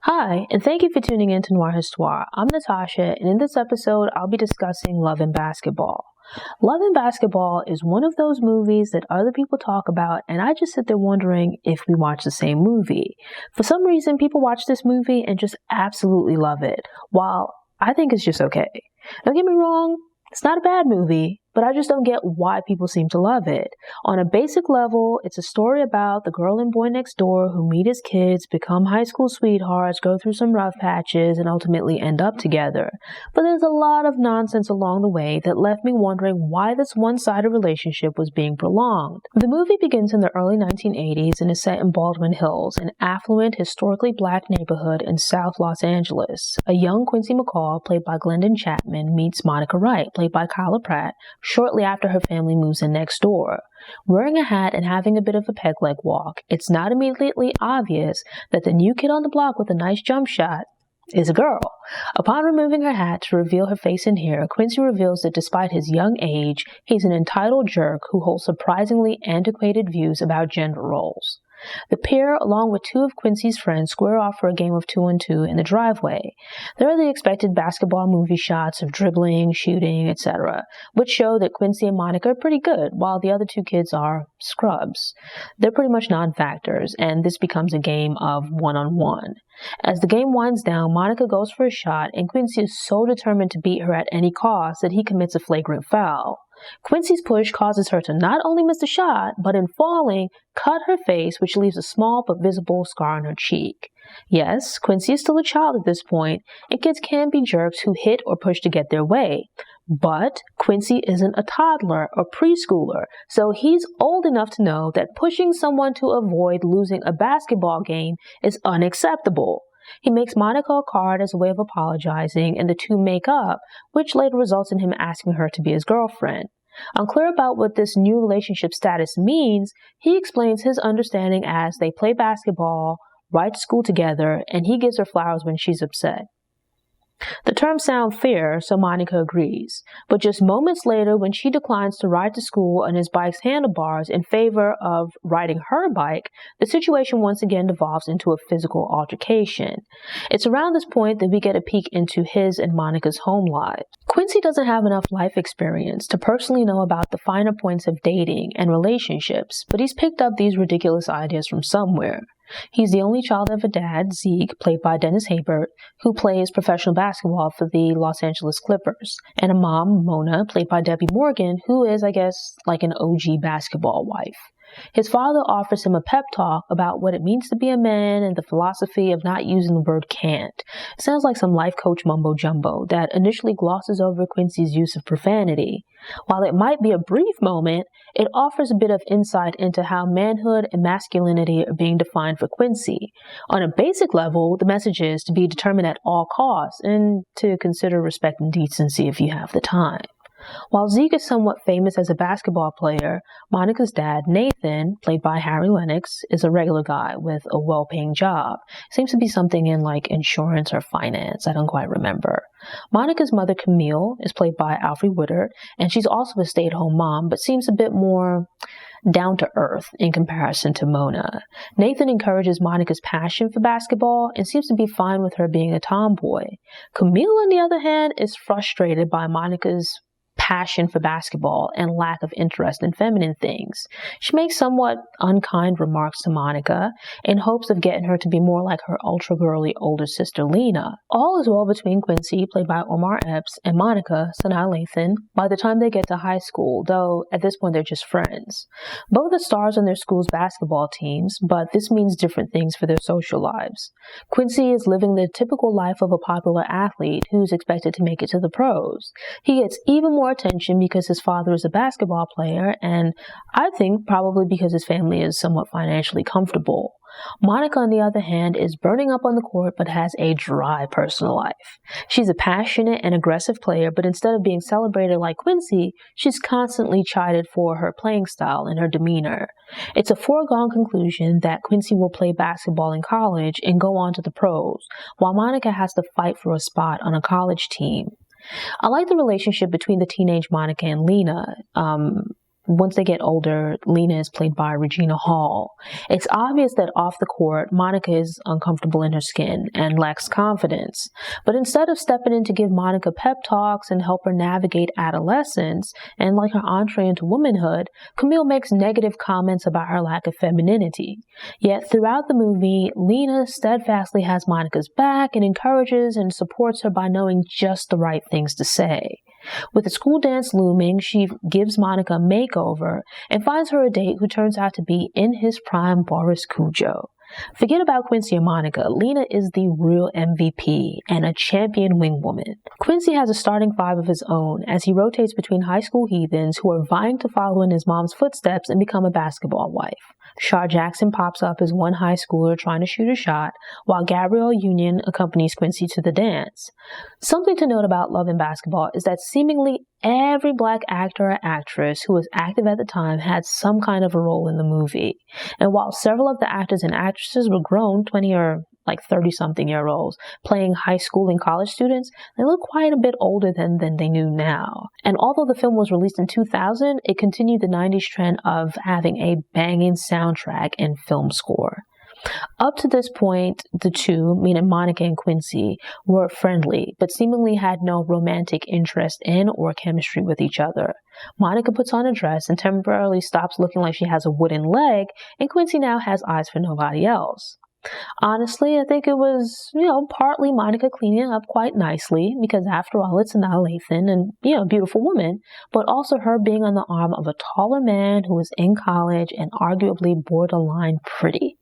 Hi, and thank you for tuning in to Noir Histoire. I'm Natasha, and in this episode, I'll be discussing Love and Basketball. Love and Basketball is one of those movies that other people talk about, and I just sit there wondering if we watch the same movie. For some reason, people watch this movie and just absolutely love it, while I think it's just okay. Don't get me wrong, it's not a bad movie, but I just don't get why people seem to love it. On a basic level, it's a story about the girl and boy next door who meet as kids, become high school sweethearts, go through some rough patches, and ultimately end up together. But there's a lot of nonsense along the way that left me wondering why this one-sided relationship was being prolonged. The movie begins in the early 1980s and is set in Baldwin Hills, an affluent, historically black neighborhood in South Los Angeles. A young Quincy McCall, played by Glendon Chapman, meets Monica Wright, played by Kyla Pratt, shortly after her family moves in next door. Wearing a hat and having a bit of a peg leg walk, it's not immediately obvious that the new kid on the block with a nice jump shot is a girl. Upon removing her hat to reveal her face and hair, Quincy reveals that despite his young age, he's an entitled jerk who holds surprisingly antiquated views about gender roles. The pair, along with two of Quincy's friends, square off for a game of 2-on-2 in the driveway. There are the expected basketball movie shots of dribbling, shooting, etc., which show that Quincy and Monica are pretty good, while the other two kids are scrubs. They're pretty much non-factors, and this becomes a game of one-on-one. As the game winds down, Monica goes for a shot, and Quincy is so determined to beat her at any cost that he commits a flagrant foul. Quincy's push causes her to not only miss the shot, but in falling, cut her face, which leaves a small but visible scar on her cheek. Yes, Quincy is still a child at this point, and kids can be jerks who hit or push to get their way. But Quincy isn't a toddler or preschooler, so he's old enough to know that pushing someone to avoid losing a basketball game is unacceptable. He makes Monica a card as a way of apologizing, and the two make up, which later results in him asking her to be his girlfriend. Unclear about what this new relationship status means, he explains his understanding as they play basketball, ride to school together, and he gives her flowers when she's upset. The terms sound fair, so Monica agrees. But just moments later, when she declines to ride to school on his bike's handlebars in favor of riding her bike, the situation once again devolves into a physical altercation. It's around this point that we get a peek into his and Monica's home lives. Quincy doesn't have enough life experience to personally know about the finer points of dating and relationships, but he's picked up these ridiculous ideas from somewhere. He's the only child of a dad, Zeke, played by Dennis Haysbert, who plays professional basketball for the Los Angeles Clippers, and a mom, Mona, played by Debbie Morgan, who is, I guess, like an OG basketball wife. His father offers him a pep talk about what it means to be a man and the philosophy of not using the word can't. It sounds like some life coach mumbo-jumbo that initially glosses over Quincy's use of profanity. While it might be a brief moment, it offers a bit of insight into how manhood and masculinity are being defined for Quincy. On a basic level, the message is to be determined at all costs and to consider respect and decency if you have the time. While Zeke is somewhat famous as a basketball player, Monica's dad, Nathan, played by Harry Lennox, is a regular guy with a well-paying job. Seems to be something in like insurance or finance, I don't quite remember. Monica's mother, Camille, is played by Alfre Woodard, and she's also a stay-at-home mom, but seems a bit more down-to-earth in comparison to Mona. Nathan encourages Monica's passion for basketball and seems to be fine with her being a tomboy. Camille, on the other hand, is frustrated by Monica's passion for basketball and lack of interest in feminine things. She makes somewhat unkind remarks to Monica in hopes of getting her to be more like her ultra-girly older sister Lena. All is well between Quincy, played by Omar Epps, and Monica, Sanaa Lathan, by the time they get to high school, though at this point they're just friends. Both are stars on their school's basketball teams, but this means different things for their social lives. Quincy is living the typical life of a popular athlete who's expected to make it to the pros. He gets even more attention because his father is a basketball player, and I think probably because his family is somewhat financially comfortable. Monica, on the other hand, is burning up on the court but has a dry personal life. She's a passionate and aggressive player, but instead of being celebrated like Quincy, she's constantly chided for her playing style and her demeanor. It's a foregone conclusion that Quincy will play basketball in college and go on to the pros, while Monica has to fight for a spot on a college team. I like the relationship between the teenage Monica and Lena. once they get older, Lena is played by Regina Hall. It's obvious that off the court, Monica is uncomfortable in her skin and lacks confidence. But instead of stepping in to give Monica pep talks and help her navigate adolescence and like her entree into womanhood, Camille makes negative comments about her lack of femininity. Yet throughout the movie, Lena steadfastly has Monica's back and encourages and supports her by knowing just the right things to say. With the school dance looming, she gives Monica a makeover and finds her a date who turns out to be in his prime Boris Cujo. Forget about Quincy and Monica. Lena is the real MVP and a champion wingwoman. Quincy has a starting five of his own as he rotates between high school heathens who are vying to follow in his mom's footsteps and become a basketball wife. Shaw Jackson pops up as one high schooler trying to shoot a shot, while Gabrielle Union accompanies Quincy to the dance. Something to note about Love and Basketball is that seemingly every black actor or actress who was active at the time had some kind of a role in the movie. And while several of the actors and actresses were grown 20 or 30-something-year-olds playing high school and college students, they look quite a bit older than they knew now. And although the film was released in 2000, it continued the 90s trend of having a banging soundtrack and film score. Up to this point, the two, meaning Monica and Quincy, were friendly, but seemingly had no romantic interest in or chemistry with each other. Monica puts on a dress and temporarily stops looking like she has a wooden leg, and Quincy now has eyes for nobody else. Honestly, I think it was, partly Monica cleaning up quite nicely, because after all, it's Anna Lathan and, a beautiful woman, but also her being on the arm of a taller man who was in college and arguably borderline pretty.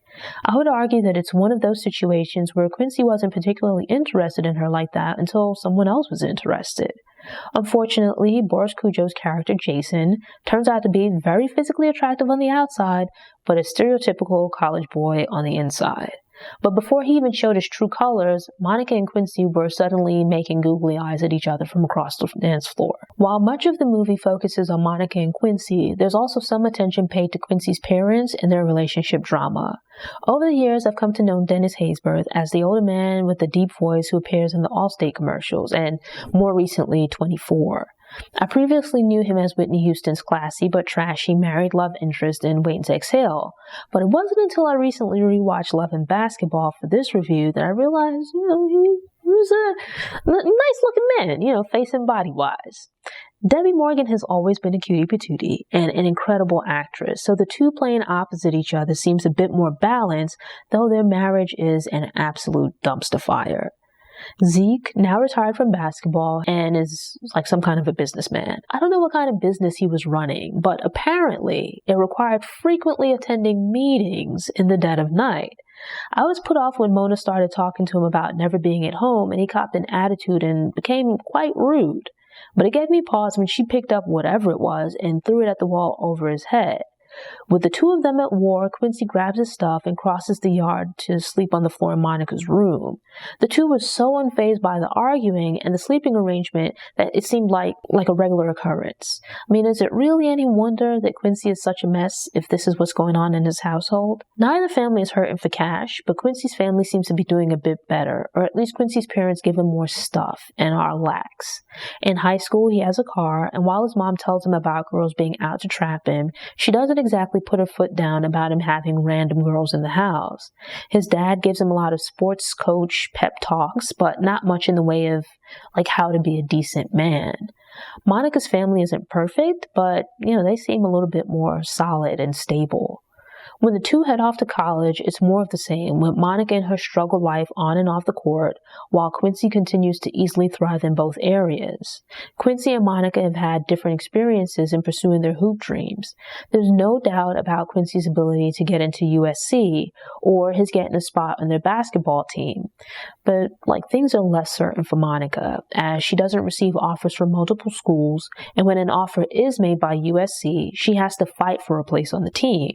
I would argue that it's one of those situations where Quincy wasn't particularly interested in her like that until someone else was interested. Unfortunately, Boris Cujo's character, Jason, turns out to be very physically attractive on the outside, but a stereotypical college boy on the inside. But before he even showed his true colors, Monica and Quincy were suddenly making googly eyes at each other from across the dance floor. While much of the movie focuses on Monica and Quincy, there's also some attention paid to Quincy's parents and their relationship drama. Over the years, I've come to know Dennis Haysbert as the older man with the deep voice who appears in the Allstate commercials, and more recently, 24. I previously knew him as Whitney Houston's classy but trashy married love interest in Waiting to Exhale, but it wasn't until I recently rewatched Love and Basketball for this review that I realized, he was a nice-looking man, face and body-wise. Debbie Morgan has always been a cutie patootie and an incredible actress, so the two playing opposite each other seems a bit more balanced, though their marriage is an absolute dumpster fire. Zeke, now retired from basketball and is like some kind of a businessman. I don't know what kind of business he was running, but apparently it required frequently attending meetings in the dead of night. I was put off when Mona started talking to him about never being at home, and he copped an attitude and became quite rude. But it gave me pause when she picked up whatever it was and threw it at the wall over his head. With the two of them at war, Quincy grabs his stuff and crosses the yard to sleep on the floor in Monica's room. The two were so unfazed by the arguing and the sleeping arrangement that it seemed like a regular occurrence. I mean, is it really any wonder that Quincy is such a mess if this is what's going on in his household? Neither family is hurting for cash, but Quincy's family seems to be doing a bit better, or at least Quincy's parents give him more stuff and are lax. In high school, he has a car, and while his mom tells him about girls being out to trap him, she doesn't exactly put her foot down about him having random girls in the house. His dad gives him a lot of sports coach pep talks, but not much in the way of how to be a decent man. Monica's family isn't perfect, but they seem a little bit more solid and stable. When the two head off to college, it's more of the same, with Monica and her struggle life on and off the court, while Quincy continues to easily thrive in both areas. Quincy and Monica have had different experiences in pursuing their hoop dreams. There's no doubt about Quincy's ability to get into USC, or his getting a spot on their basketball team. But, things are less certain for Monica, as she doesn't receive offers from multiple schools, and when an offer is made by USC, she has to fight for a place on the team.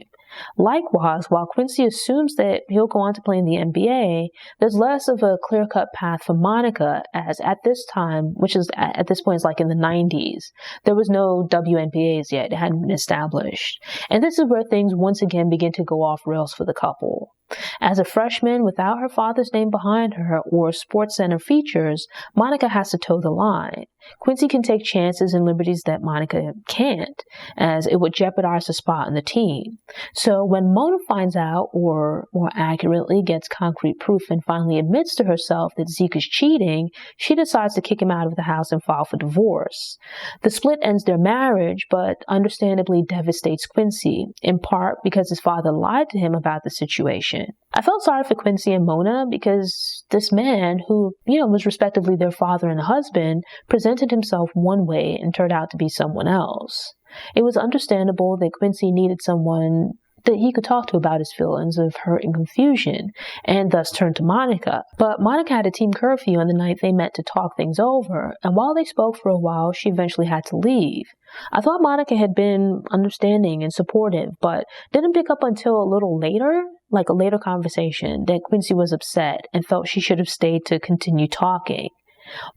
Likewise, while Quincy assumes that he'll go on to play in the NBA, there's less of a clear-cut path for Monica, as at this time, which is at this point is in the 90s, there was no WNBAs yet. It hadn't been established. And this is where things once again begin to go off rails for the couple. As a freshman, without her father's name behind her or sports center features, Monica has to toe the line. Quincy can take chances and liberties that Monica can't, as it would jeopardize her spot on the team. So when Mona finds out, or more accurately, gets concrete proof and finally admits to herself that Zeke is cheating, she decides to kick him out of the house and file for divorce. The split ends their marriage, but understandably devastates Quincy, in part because his father lied to him about the situation. I felt sorry for Quincy and Mona because this man, who, was respectively their father and husband, presented himself one way and turned out to be someone else. It was understandable that Quincy needed someone that he could talk to about his feelings of hurt and confusion, and thus turned to Monica. But Monica had a team curfew on the night they met to talk things over, and while they spoke for a while, she eventually had to leave. I thought Monica had been understanding and supportive, but didn't pick up until a little later, like a later conversation, that Quincy was upset and felt she should have stayed to continue talking.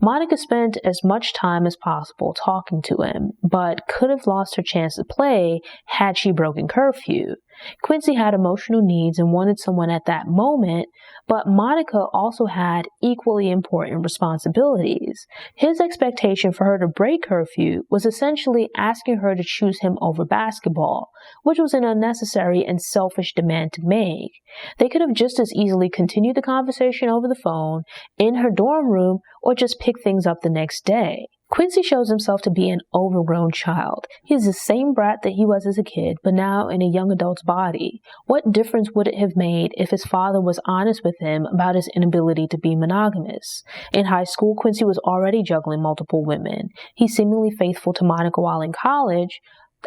Monica spent as much time as possible talking to him, but could have lost her chance to play had she broken curfew. Quincy had emotional needs and wanted someone at that moment, but Monica also had equally important responsibilities. His expectation for her to break curfew was essentially asking her to choose him over basketball, which was an unnecessary and selfish demand to make. They could have just as easily continued the conversation over the phone, in her dorm room, or just pick things up the next day. Quincy shows himself to be an overgrown child. He is the same brat that he was as a kid, but now in a young adult's body. What difference would it have made if his father was honest with him about his inability to be monogamous? In high school, Quincy was already juggling multiple women. He's seemingly faithful to Monica while in college,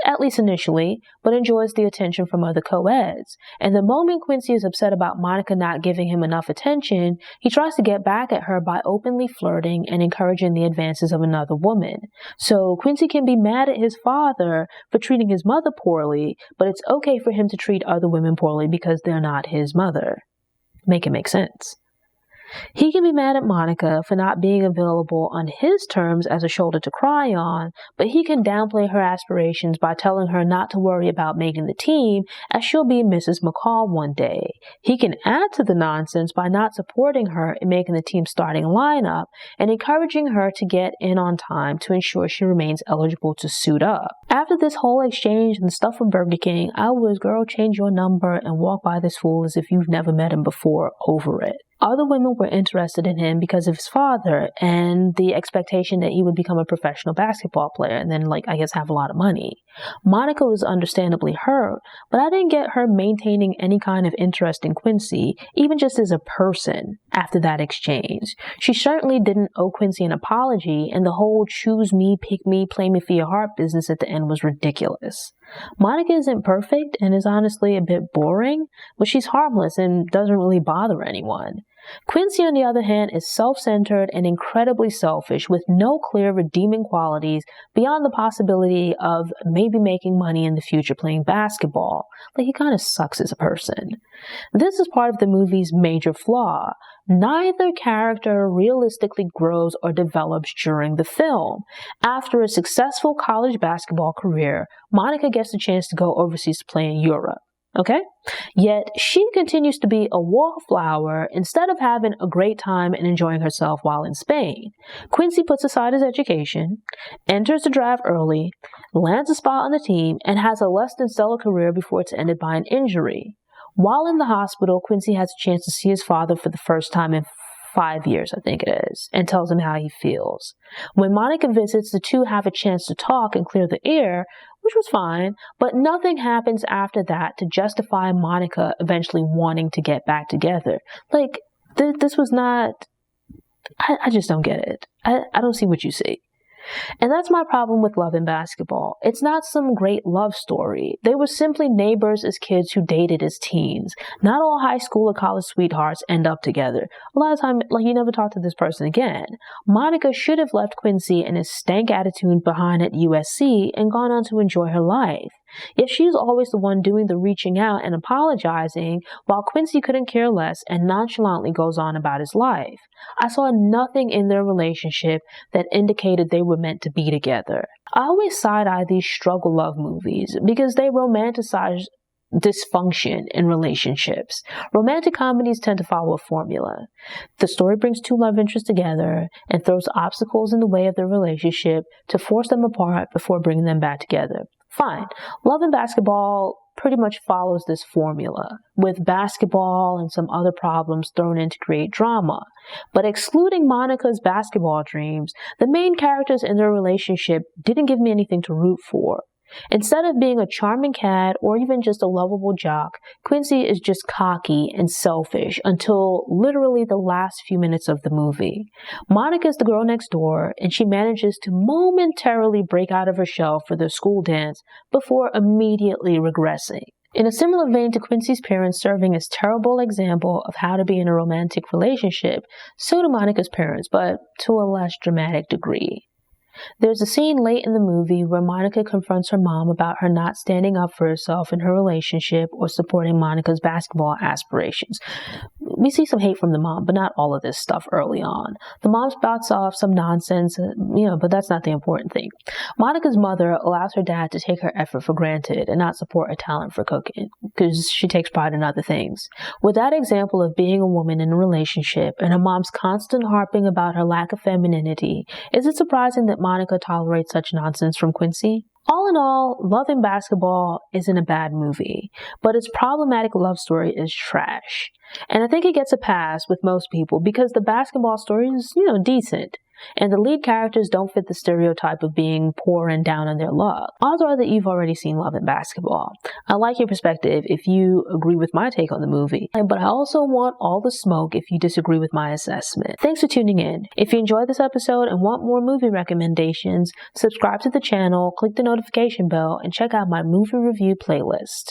at least initially, but enjoys the attention from other co-eds. And the moment Quincy is upset about Monica not giving him enough attention, he tries to get back at her by openly flirting and encouraging the advances of another woman. So Quincy can be mad at his father for treating his mother poorly, but it's okay for him to treat other women poorly because they're not his mother. Make it make sense. He can be mad at Monica for not being available on his terms as a shoulder to cry on, but he can downplay her aspirations by telling her not to worry about making the team, as she'll be Mrs. McCall one day. He can add to the nonsense by not supporting her in making the team's starting lineup and encouraging her to get in on time to ensure she remains eligible to suit up. After this whole exchange and stuff with Burger King, I was, girl, change your number and walk by this fool as if you've never met him before, over it. Other women were interested in him because of his father and the expectation that he would become a professional basketball player and then, have a lot of money. Monica was understandably hurt, but I didn't get her maintaining any kind of interest in Quincy, even just as a person, after that exchange. She certainly didn't owe Quincy an apology, and the whole choose me, pick me, play me for your heart business at the end was ridiculous. Monica isn't perfect and is honestly a bit boring, but she's harmless and doesn't really bother anyone. Quincy, on the other hand, is self-centered and incredibly selfish with no clear redeeming qualities beyond the possibility of maybe making money in the future playing basketball. He kind of sucks as a person. This is part of the movie's major flaw. Neither character realistically grows or develops during the film. After a successful college basketball career, Monica gets the chance to go overseas to play in Europe. Okay? Yet she continues to be a wallflower instead of having a great time and enjoying herself while in Spain. Quincy puts aside his education, enters the draft early, lands a spot on the team, and has a less than stellar career before it's ended by an injury. While in the hospital, Quincy has a chance to see his father for the first time in 5 years, I think it is, and tells him how he feels. When Monica visits, the two have a chance to talk and clear the air, which was fine, but nothing happens after that to justify Monica eventually wanting to get back together. This was not... I just don't get it. I don't see what you see. And that's my problem with Love and Basketball. It's not some great love story. They were simply neighbors as kids who dated as teens. Not all high school or college sweethearts end up together. A lot of time, you never talk to this person again. Monica should have left Quincy and his stank attitude behind at USC and gone on to enjoy her life. If she's always the one doing the reaching out and apologizing, while Quincy couldn't care less and nonchalantly goes on about his life. I saw nothing in their relationship that indicated they were meant to be together. I always side-eye these struggle love movies because they romanticize dysfunction in relationships. Romantic comedies tend to follow a formula. The story brings two love interests together and throws obstacles in the way of their relationship to force them apart before bringing them back together. Fine. Love and Basketball pretty much follows this formula, with basketball and some other problems thrown in to create drama. But excluding Monica's basketball dreams, the main characters in their relationship didn't give me anything to root for. Instead of being a charming cat or even just a lovable jock, Quincy is just cocky and selfish until literally the last few minutes of the movie. Monica's the girl next door, and she manages to momentarily break out of her shell for their school dance before immediately regressing. In a similar vein to Quincy's parents serving as terrible example of how to be in a romantic relationship, so do Monica's parents, but to a less dramatic degree. There's a scene late in the movie where Monica confronts her mom about her not standing up for herself in her relationship or supporting Monica's basketball aspirations. We see some hate from the mom, but not all of this stuff early on. The mom spouts off some nonsense, but that's not the important thing. Monica's mother allows her dad to take her effort for granted and not support her talent for cooking, because she takes pride in other things. With that example of being a woman in a relationship and her mom's constant harping about her lack of femininity, is it surprising that Monica tolerates such nonsense from Quincy? All in all, Love and Basketball isn't a bad movie, but its problematic love story is trash. And I think it gets a pass with most people because the basketball story is, decent. And the lead characters don't fit the stereotype of being poor and down on their luck. Odds are that you've already seen Love and Basketball. I like your perspective if you agree with my take on the movie, but I also want all the smoke if you disagree with my assessment. Thanks for tuning in. If you enjoyed this episode and want more movie recommendations, subscribe to the channel, click the notification bell, and check out my movie review playlist.